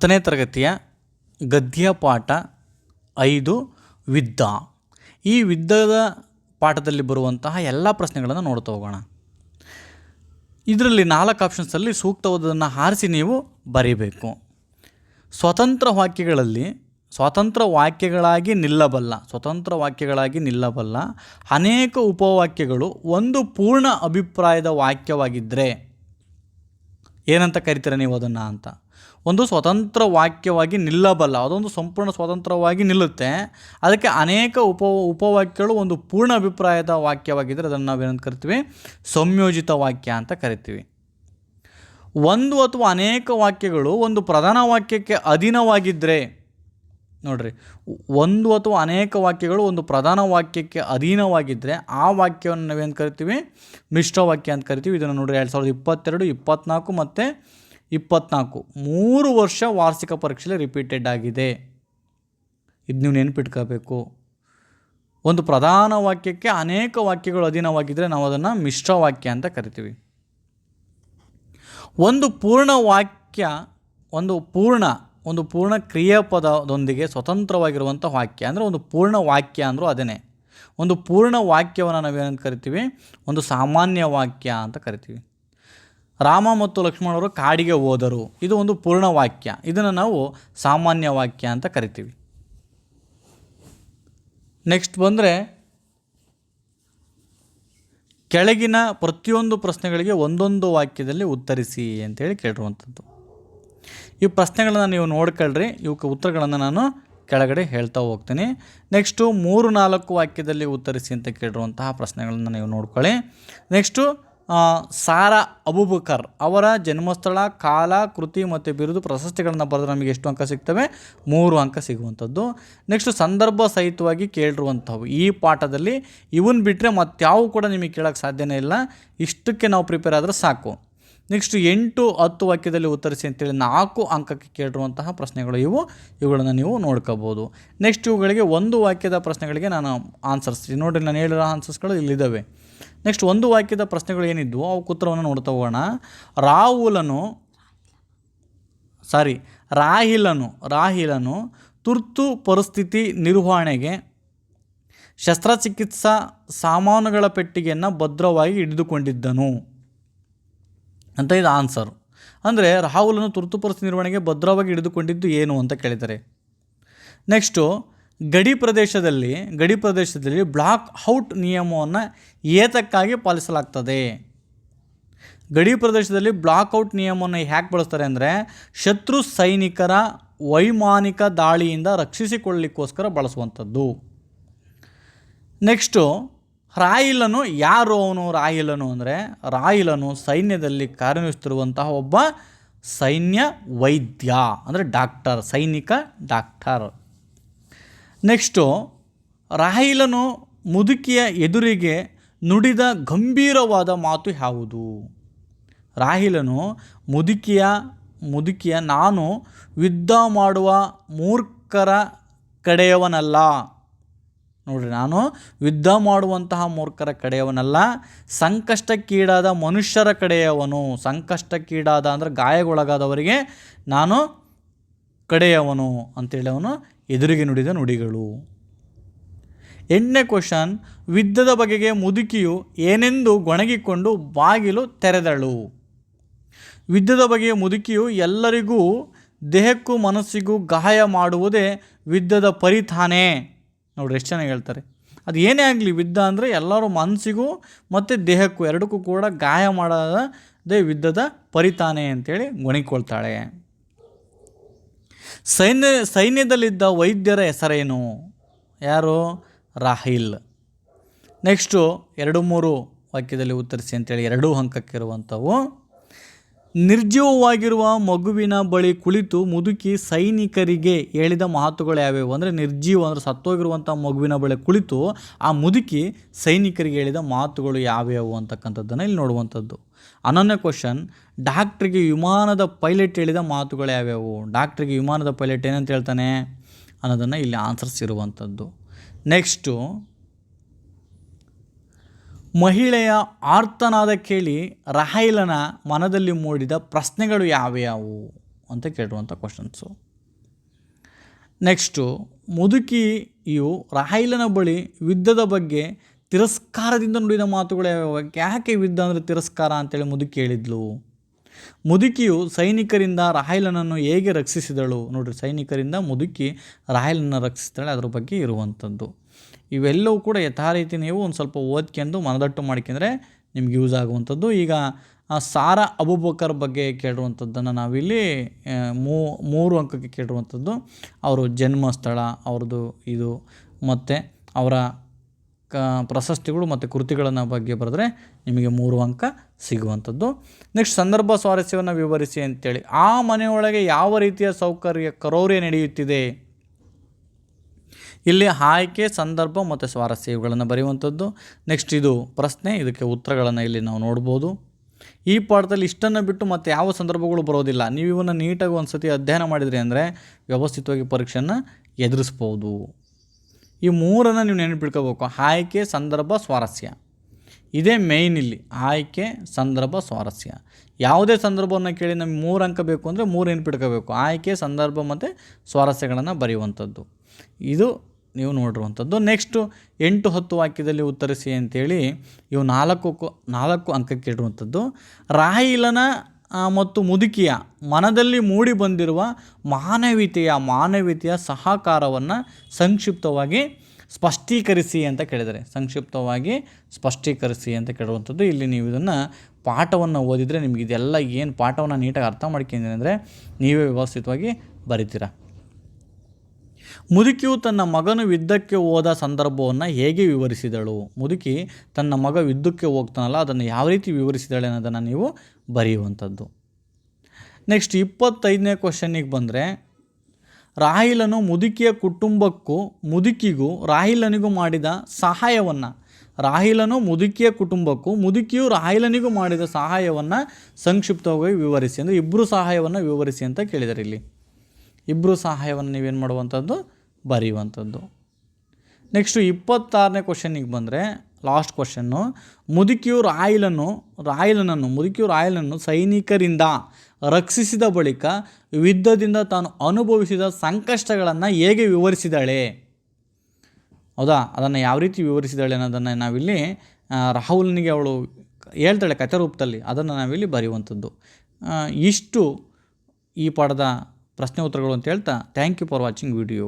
10ನೇ ತರಗತಿಯ ಗದ್ಯ ಪಾಠ 5 ವಿದ್ದ. ಈ ವಿದ್ದದ ಪಾಠದಲ್ಲಿ ಬರುವಂತಹ ಎಲ್ಲ ಪ್ರಶ್ನೆಗಳನ್ನು ನೋಡ್ತಾ ಹೋಗೋಣ. ಇದರಲ್ಲಿ 4 ಆಪ್ಷನ್ಸಲ್ಲಿ ಸೂಕ್ತವಾದನ್ನು ಆರಿಸಿ ನೀವು ಬರೀಬೇಕು. ಸ್ವತಂತ್ರ ವಾಕ್ಯಗಳಾಗಿ ನಿಲ್ಲಬಲ್ಲ ಅನೇಕ ಉಪವಾಕ್ಯಗಳು ಒಂದು ಪೂರ್ಣ ಅಭಿಪ್ರಾಯದ ವಾಕ್ಯವಾಗಿದ್ದರೆ ಏನಂತ ಕರಿತೀರ ನೀವು ಅದನ್ನು ಅಂತ. ಒಂದು ಸ್ವತಂತ್ರ ವಾಕ್ಯವಾಗಿ ನಿಲ್ಲಬಲ್ಲ, ಅದೊಂದು ಸಂಪೂರ್ಣ ಸ್ವತಂತ್ರವಾಗಿ ನಿಲ್ಲುತ್ತೆ, ಅದಕ್ಕೆ ಅನೇಕ ಉಪವಾಕ್ಯಗಳು ಒಂದು ಪೂರ್ಣ ಅಭಿಪ್ರಾಯದ ವಾಕ್ಯವಾಗಿದ್ದರೆ ಅದನ್ನು ನಾವೇನಂತ ಕರಿತೀವಿ, ಸಂಯೋಜಿತ ವಾಕ್ಯ ಅಂತ ಕರಿತೀವಿ. ಒಂದು ಅಥವಾ ಅನೇಕ ವಾಕ್ಯಗಳು ಒಂದು ಪ್ರಧಾನ ವಾಕ್ಯಕ್ಕೆ ಅಧೀನವಾಗಿದ್ದರೆ, ನೋಡ್ರಿ, ಒಂದು ಅಥವಾ ಅನೇಕ ವಾಕ್ಯಗಳು ಒಂದು ಪ್ರಧಾನ ವಾಕ್ಯಕ್ಕೆ ಅಧೀನವಾಗಿದ್ದರೆ ಆ ವಾಕ್ಯವನ್ನು ನಾವೇನು ಕರಿತೀವಿ, ಮಿಶ್ರ ವಾಕ್ಯ ಅಂತ ಕರಿತೀವಿ. ಇದನ್ನು ನೋಡ್ರಿ 2022, 24 ಮತ್ತು 24 3 ವರ್ಷ ವಾರ್ಷಿಕ ಪರೀಕ್ಷೆಯಲ್ಲಿ ರಿಪೀಟೆಡ್ ಆಗಿದೆ. ಇದು ನೀವು ನೆನಪಿಟ್ಕೋಬೇಕು. ಒಂದು ಪ್ರಧಾನ ವಾಕ್ಯಕ್ಕೆ ಅನೇಕ ವಾಕ್ಯಗಳು ಅಧೀನವಾಗಿದ್ದರೆ ನಾವು ಅದನ್ನು ಮಿಶ್ರ ವಾಕ್ಯ ಅಂತ ಕರಿತೀವಿ. ಒಂದು ಪೂರ್ಣ ವಾಕ್ಯ ಒಂದು ಪೂರ್ಣ ಕ್ರಿಯಾಪದದೊಂದಿಗೆ ಸ್ವತಂತ್ರವಾಗಿರುವಂಥ ವಾಕ್ಯ ಅಂದರೆ ಒಂದು ಪೂರ್ಣ ವಾಕ್ಯ ಅಂದರೂ ಅದೇನೆ. ಒಂದು ಪೂರ್ಣ ವಾಕ್ಯವನ್ನು ನಾವೇನಂತ ಕರಿತೀವಿ, ಒಂದು ಸಾಮಾನ್ಯ ವಾಕ್ಯ ಅಂತ ಕರಿತೀವಿ. ರಾಮ ಮತ್ತು ಲಕ್ಷ್ಮಣರು ಕಾಡಿಗೆ ಹೋದರು, ಇದು ಒಂದು ಪೂರ್ಣ ವಾಕ್ಯ, ಇದನ್ನು ನಾವು ಸಾಮಾನ್ಯ ವಾಕ್ಯ ಅಂತ ಕರಿತೀವಿ. ನೆಕ್ಸ್ಟ್ ಬಂದರೆ, ಕೆಳಗಿನ ಪ್ರತಿಯೊಂದು ಪ್ರಶ್ನೆಗಳಿಗೆ ಒಂದೊಂದು ವಾಕ್ಯದಲ್ಲಿ ಉತ್ತರಿಸಿ ಅಂತೇಳಿ ಕೇಳಿರುವಂಥದ್ದು. ಈ ಪ್ರಶ್ನೆಗಳನ್ನು ನೀವು ನೋಡ್ಕೊಳ್ರಿ, ಇವಕ್ಕೆ ಉತ್ತರಗಳನ್ನು ನಾನು ಕೆಳಗಡೆ ಹೇಳ್ತಾ ಹೋಗ್ತೀನಿ. ನೆಕ್ಸ್ಟು 3-4 ವಾಕ್ಯದಲ್ಲಿ ಉತ್ತರಿಸಿ ಅಂತ ಕೇಳಿರುವಂತಹ ಪ್ರಶ್ನೆಗಳನ್ನು ನೀವು ನೋಡ್ಕೊಳ್ಳಿ. ನೆಕ್ಸ್ಟು ಸಾರಾ ಅಬೂಬಕರ್ ಅವರ ಜನ್ಮಸ್ಥಳ, ಕಾಲ, ಕೃತಿ ಮತ್ತು ಬಿರುದು, ಪ್ರಶಸ್ತಿಗಳನ್ನು ಬರೆದ್ರೆ ನಮಗೆ ಎಷ್ಟು ಅಂಕ ಸಿಗ್ತವೆ, 3 ಅಂಕ ಸಿಗುವಂಥದ್ದು. ನೆಕ್ಸ್ಟು ಸಂದರ್ಭ ಸಹಿತವಾಗಿ ಕೇಳಿರುವಂಥವು. ಈ ಪಾಠದಲ್ಲಿ ಇವನ್ ಬಿಟ್ಟರೆ ಮತ್ತಾವು ಕೂಡ ನಿಮಗೆ ಕೇಳೋಕ್ಕೆ ಸಾಧ್ಯನೇ ಇಲ್ಲ. ಇಷ್ಟಕ್ಕೆ ನಾವು ಪ್ರಿಪೇರ್ ಆದರೆ ಸಾಕು. ನೆಕ್ಸ್ಟ್ 8-10 ವಾಕ್ಯದಲ್ಲಿ ಉತ್ತರಿಸಿ ಅಂತೇಳಿ 4 ಅಂಕಕ್ಕೆ ಕೇಳಿರುವಂತಹ ಪ್ರಶ್ನೆಗಳು ಇವುಗಳನ್ನು ನೀವು ನೋಡ್ಕೋಬೋದು. ನೆಕ್ಸ್ಟ್ ಇವುಗಳಿಗೆ 1 ವಾಕ್ಯದ ಪ್ರಶ್ನೆಗಳಿಗೆ ನಾನು ಆನ್ಸರ್ಸ್ ನೋಡಿರಿ, ನಾನು ಹೇಳಿರೋ ಆನ್ಸರ್ಸ್ಗಳು ಇಲ್ಲಿದ್ದಾವೆ. ನೆಕ್ಸ್ಟ್ 1 ವಾಕ್ಯದ ಪ್ರಶ್ನೆಗಳು ಏನಿದ್ವು ಅವಕ್ಕೆ ಉತ್ತರವನ್ನು ನೋಡ್ತಾ ಹೋಗೋಣ. ರಾಹಿಲನು ತುರ್ತು ಪರಿಸ್ಥಿತಿ ನಿರ್ವಹಣೆಗೆ ಶಸ್ತ್ರಚಿಕಿತ್ಸಾ ಸಾಮಾನುಗಳ ಪೆಟ್ಟಿಗೆಯನ್ನು ಭದ್ರವಾಗಿ ಹಿಡಿದುಕೊಂಡಿದ್ದನು ಅಂತ ಇದು ಆನ್ಸರ್. ಅಂದರೆ ರಾಹುಲನು ತುರ್ತು ಪರಿಸ್ಥಿತಿ ನಿರ್ವಹಣೆಗೆ ಭದ್ರವಾಗಿ ಹಿಡಿದುಕೊಂಡಿದ್ದು ಏನು ಅಂತ ಕೇಳಿದ್ದಾರೆ. ನೆಕ್ಸ್ಟು ಗಡಿ ಪ್ರದೇಶದಲ್ಲಿ ಬ್ಲಾಕ್ ಔಟ್ ನಿಯಮವನ್ನು ಏತಕ್ಕಾಗಿ ಪಾಲಿಸಲಾಗ್ತದೆ. ಗಡಿ ಪ್ರದೇಶದಲ್ಲಿ ಬ್ಲಾಕ್ ಔಟ್ ನಿಯಮವನ್ನು ಯಾಕೆ ಬಳಸ್ತಾರೆ ಅಂದರೆ ಶತ್ರು ಸೈನಿಕರ ವೈಮಾನಿಕ ದಾಳಿಯಿಂದ ರಕ್ಷಿಸಿಕೊಳ್ಳಲಿಕ್ಕೋಸ್ಕರ ಬಳಸುವಂಥದ್ದು. ನೆಕ್ಸ್ಟು ರಾಹಿಲನು ಯಾರು? ರಾಹಿಲನು ಅಂದರೆ ರಾಹಿಲನು ಸೈನ್ಯದಲ್ಲಿ ಕಾರ್ಯನಿರ್ವಹಿಸುತ್ತಿರುವಂತಹ ಒಬ್ಬ ಸೈನ್ಯ ವೈದ್ಯ, ಅಂದರೆ ಡಾಕ್ಟರ್, ಸೈನಿಕ ಡಾಕ್ಟರ್. ನೆಕ್ಸ್ಟು ರಾಹಿಲನು ಮುದುಕಿಯ ಎದುರಿಗೆ ನುಡಿದ ಗಂಭೀರವಾದ ಮಾತು ಯಾವುದು? ರಾಹಿಲನು ಮುದುಕಿಯ ನಾನು ಯುದ್ಧ ಮಾಡುವ ಮೂರ್ಖರ ಕಡೆಯವನಲ್ಲ. ನೋಡ್ರಿ, ನಾನು ಯುದ್ಧ ಮಾಡುವಂತಹ ಮೂರ್ಖರ ಕಡೆಯವನಲ್ಲ, ಸಂಕಷ್ಟಕ್ಕೀಡಾದ ಮನುಷ್ಯರ ಕಡೆಯವನು. ಸಂಕಷ್ಟಕ್ಕೀಡಾದ ಅಂದರೆ ಗಾಯಗೊಳಗಾದವರಿಗೆ ನಾನು ಕಡೆಯವನು ಅಂತೇಳಿ ಅವನು ಎದುರಿಗೆ ನುಡಿದ ನುಡಿಗಳು. 8ನೇ ಕ್ವಶನ್, ಯುದ್ಧದ ಬಗೆಗೆ ಮುದುಕಿಯು ಏನೆಂದು ಗೊಣಗಿಕೊಂಡು ಬಾಗಿಲು ತೆರೆದಳು. ಯುದ್ಧದ ಬಗೆಯ ಮುದುಕಿಯು ಎಲ್ಲರಿಗೂ ದೇಹಕ್ಕೂ ಮನಸ್ಸಿಗೂ ಗಾಯ ಮಾಡುವುದೇ ಯುದ್ಧದ ಪರಿತಾನೆ. ನೋಡ್ರಿ, ಎಷ್ಟು ಚೆನ್ನಾಗಿ ಹೇಳ್ತಾರೆ. ಅದು ಏನೇ ಆಗಲಿ, ಯುದ್ಧ ಅಂದರೆ ಎಲ್ಲರೂ ಮನಸ್ಸಿಗೂ ಮತ್ತು ದೇಹಕ್ಕೂ ಎರಡಕ್ಕೂ ಕೂಡ ಗಾಯ ಮಾಡದೇ ಯುದ್ಧದ ಪರಿತಾನೆ ಅಂತೇಳಿ ಗೊಣಿಕೊಳ್ತಾಳೆ. ಸೈನ್ಯದಲ್ಲಿದ್ದ ವೈದ್ಯರ ಹೆಸರೇನು? ಯಾರು? ರಾಹಿಲ್. ನೆಕ್ಸ್ಟು 2-3 ವಾಕ್ಯದಲ್ಲಿ ಉತ್ತರಿಸಿ ಅಂತೇಳಿ 2 ಅಂಕಕ್ಕಿರುವಂಥವು. ನಿರ್ಜೀವವಾಗಿರುವ ಮಗುವಿನ ಬಳಿ ಕುಳಿತು ಮುದುಕಿ ಸೈನಿಕರಿಗೆ ಹೇಳಿದ ಮಾತುಗಳು ಯಾವ್ಯಾವು? ಅಂದರೆ ನಿರ್ಜೀವ ಅಂದರೆ ಸತ್ತೋಗಿರುವಂಥ ಮಗುವಿನ ಬಳಿ ಕುಳಿತು ಆ ಮುದುಕಿ ಸೈನಿಕರಿಗೆ ಹೇಳಿದ ಮಾತುಗಳು ಯಾವ್ಯಾವು ಅಂತಕ್ಕಂಥದ್ದನ್ನು ಇಲ್ಲಿ ನೋಡುವಂಥದ್ದು. 11ನೇ ಕ್ವಶನ್, ಡಾಕ್ಟ್ರಿಗೆ ವಿಮಾನದ ಪೈಲಟ್ ಹೇಳಿದ ಮಾತುಗಳು ಯಾವ್ಯಾವು? ಡಾಕ್ಟ್ರಿಗೆ ವಿಮಾನದ ಪೈಲಟ್ ಏನಂತ ಹೇಳ್ತಾನೆ ಅನ್ನೋದನ್ನು ಇಲ್ಲಿ ಆನ್ಸರ್ಸ್ ಇರುವಂಥದ್ದು. ನೆಕ್ಸ್ಟು, ಮಹಿಳೆಯ ಆರ್ತನಾದ ಕೇಳಿ ರಾಹಿಲನ ಮನದಲ್ಲಿ ಮೂಡಿದ ಪ್ರಶ್ನೆಗಳು ಯಾವ್ಯಾವು? ಅಂತ ಕೇಳಿರುವಂಥ ಕ್ವಶನ್ಸು. ನೆಕ್ಸ್ಟು, ಮುದುಕಿಯು ರಾಹಿಲನ ಬಳಿ ಯುದ್ಧದ ಬಗ್ಗೆ ತಿರಸ್ಕಾರದಿಂದ ನುಡಿದ ಮಾತುಗಳು ಯಾವ್ಯಾವ? ಯಾಕೆ ಯುದ್ಧ ಅಂದರೆ ತಿರಸ್ಕಾರ ಅಂತೇಳಿ ಮುದುಕಿ ಹೇಳಿದ್ಲು? ಮುದುಕಿಯು ಸೈನಿಕರಿಂದ ರಾಹಿಲನನ್ನು ಹೇಗೆ ರಕ್ಷಿಸಿದಳು? ನೋಡಿರಿ, ಸೈನಿಕರಿಂದ ಮುದುಕಿ ರಾಹಿಲನನ್ನು ರಕ್ಷಿಸ್ತಾಳೆ, ಅದ್ರ ಬಗ್ಗೆ ಇರುವಂಥದ್ದು. ಇವೆಲ್ಲವೂ ಕೂಡ ಯಥಾರೀತಿ ನೀವು ಒಂದು ಸ್ವಲ್ಪ ಓದ್ಕೊಂಡು ಮನದಟ್ಟು ಮಾಡ್ಕೊಂಡ್ರೆ ನಿಮ್ಗೆ ಯೂಸ್ ಆಗುವಂಥದ್ದು. ಈಗ ಸಾರಾ ಅಬೂಬಕರ್ ಬಗ್ಗೆ ಕೇಳಿರುವಂಥದ್ದನ್ನು ನಾವಿಲ್ಲಿ 3 ಅಂಕಕ್ಕೆ ಕೇಳಿರುವಂಥದ್ದು. ಅವರು ಜನ್ಮಸ್ಥಳ, ಅವ್ರದ್ದು ಇದು ಮತ್ತು ಅವರ ಪ್ರಶಸ್ತಿಗಳು ಮತ್ತು ಕೃತಿಗಳನ್ನು ಬಗ್ಗೆ ಬರೆದ್ರೆ ನಿಮಗೆ 3 ಅಂಕ ಸಿಗುವಂಥದ್ದು. ನೆಕ್ಸ್ಟ್, ಸಂದರ್ಭ ಸ್ವಾರಸ್ಯವನ್ನು ವಿವರಿಸಿ ಅಂತೇಳಿ. ಆ ಮನೆಯೊಳಗೆ ಯಾವ ರೀತಿಯ ಕ್ರೌರ್ಯ ನಡೆಯುತ್ತಿದೆ? ಇಲ್ಲಿ ಆಯ್ಕೆ, ಸಂದರ್ಭ ಮತ್ತು ಸ್ವಾರಸ್ಯ ಇವುಗಳನ್ನು ಬರೆಯುವಂಥದ್ದು. ನೆಕ್ಸ್ಟ್, ಇದು ಪ್ರಶ್ನೆ, ಇದಕ್ಕೆ ಉತ್ತರಗಳನ್ನು ಇಲ್ಲಿ ನಾವು ನೋಡ್ಬೋದು. ಈ ಪಾಠದಲ್ಲಿ ಇಷ್ಟನ್ನು ಬಿಟ್ಟು ಮತ್ತು ಯಾವ ಸಂದರ್ಭಗಳು ಬರೋದಿಲ್ಲ. ನೀವು ಇವನ್ನ ನೀಟಾಗಿ ಒಂದು ಸತಿ ಅಧ್ಯಯನ ಮಾಡಿದ್ರಿ ಅಂದರೆ ವ್ಯವಸ್ಥಿತವಾಗಿ ಪರೀಕ್ಷೆಯನ್ನು ಎದುರಿಸ್ಬೋದು. ಈ 3 ನೀವು ನೆನಪಿಟ್ಕೋಬೇಕು: ಆಯ್ಕೆ, ಸಂದರ್ಭ, ಸ್ವಾರಸ್ಯ. ಇದೇ ಮೇಯ್ನ್ ಇಲ್ಲಿ, ಆಯ್ಕೆ, ಸಂದರ್ಭ, ಸ್ವಾರಸ್ಯ. ಯಾವುದೇ ಸಂದರ್ಭವನ್ನು ಕೇಳಿ ನಮಗೆ 3 ಅಂಕ ಬೇಕು ಅಂದರೆ 3 ನೆನಪಿಟ್ಕೋಬೇಕು: ಆಯ್ಕೆ, ಸಂದರ್ಭ ಮತ್ತು ಸ್ವಾರಸ್ಯಗಳನ್ನು ಬರೆಯುವಂಥದ್ದು. ಇದು ನೀವು ನೋಡಿರುವಂಥದ್ದು. ನೆಕ್ಸ್ಟು 8-10 ವಾಕ್ಯದಲ್ಲಿ ಉತ್ತರಿಸಿ ಅಂತೇಳಿ ಇವು 4 ಅಂಕಕ್ಕೆ ಇರುವಂಥದ್ದು. ರಾಹಿಲನ ಮತ್ತು ಮುದುಕಿಯ ಮನದಲ್ಲಿ ಮೂಡಿ ಬಂದಿರುವ ಮಾನವೀಯತೆಯ ಸಹಕಾರವನ್ನು ಸಂಕ್ಷಿಪ್ತವಾಗಿ ಸ್ಪಷ್ಟೀಕರಿಸಿ ಅಂತ ಕೇಳಿದರೆ, ಸಂಕ್ಷಿಪ್ತವಾಗಿ ಸ್ಪಷ್ಟೀಕರಿಸಿ ಅಂತ ಕೇಳುವಂಥದ್ದು. ಇಲ್ಲಿ ನೀವು ಇದನ್ನು ಪಾಠವನ್ನು ಓದಿದರೆ ನಿಮಗೆ ಇದೆಲ್ಲ ಏನು ಪಾಠವನ್ನು ನೀಟಾಗಿ ಅರ್ಥ ಮಾಡ್ಕೊಂಡಿದ್ದೀನಿ ಅಂದರೆ ನೀವೇ ವ್ಯವಸ್ಥಿತವಾಗಿ ಬರಿತೀರ. ಮುದುಕಿಯು ತನ್ನ ಮಗನು ಯುದ್ಧಕ್ಕೆ ಹೋದ ಸಂದರ್ಭವನ್ನು ಹೇಗೆ ವಿವರಿಸಿದಳು? ಮುದುಕಿ ತನ್ನ ಮಗ ಯುದ್ಧಕ್ಕೆ ಹೋಗ್ತಾನಲ್ಲ, ಅದನ್ನು ಯಾವ ರೀತಿ ವಿವರಿಸಿದಳೆ ಅನ್ನೋದನ್ನು ನೀವು ಬರೆಯುವಂಥದ್ದು. ನೆಕ್ಸ್ಟ್ 25ನೇ ಕ್ವಶನ್ನಿಗೆ ಬಂದರೆ, ರಾಹಿಲನು ಮುದುಕಿಯ ಕುಟುಂಬಕ್ಕೂ ಮುದುಕಿಗೂ ರಾಹಿಲನಿಗೂ ಮಾಡಿದ ಸಹಾಯವನ್ನು, ರಾಹಿಲನು ಮುದುಕಿಯ ಕುಟುಂಬಕ್ಕೂ ಮುದುಕಿಯು ರಾಹಿಲನಿಗೂ ಮಾಡಿದ ಸಹಾಯವನ್ನು ಸಂಕ್ಷಿಪ್ತವಾಗಿ ವಿವರಿಸಿ. ಅಂದರೆ ಇಬ್ಬರು ಸಹಾಯವನ್ನು ವಿವರಿಸಿ ಅಂತ ಕೇಳಿದ್ದಾರೆ. ಇಲ್ಲಿ ಇಬ್ಬರು ಸಹಾಯವನ್ನು ನೀವೇನು ಮಾಡುವಂಥದ್ದು? ಬರೆಯುವಂಥದ್ದು. ನೆಕ್ಸ್ಟು 26ನೇ ಕ್ವಶನ್ನಿಗೆ ಬಂದರೆ, ಲಾಸ್ಟ್ ಕ್ವಶನ್ನು, ಮುದುಕಿಯು ರಾಹಿಲನನ್ನು ಸೈನಿಕರಿಂದ ರಕ್ಷಿಸಿದ ಬಳಿಕ ಯುದ್ಧದಿಂದ ತಾನು ಅನುಭವಿಸಿದ ಸಂಕಷ್ಟಗಳನ್ನು ಹೇಗೆ ವಿವರಿಸಿದಾಳೆ? ಹೌದಾ, ಅದನ್ನು ಯಾವ ರೀತಿ ವಿವರಿಸಿದಾಳೆ ಅನ್ನೋದನ್ನು ನಾವಿಲ್ಲಿ ರಾಹುಲ್ನಿಗೆ ಅವಳು ಹೇಳ್ತಾಳೆ ಕಥೆ ರೂಪದಲ್ಲಿ, ಅದನ್ನು ನಾವಿಲ್ಲಿ ಬರೆಯುವಂಥದ್ದು. ಇಷ್ಟು ಈ ಪಾಠದ ಪ್ರಶ್ನೆ ಉತ್ತರಗಳು ಅಂತ ಹೇಳ್ತಾ, thank you for watching video.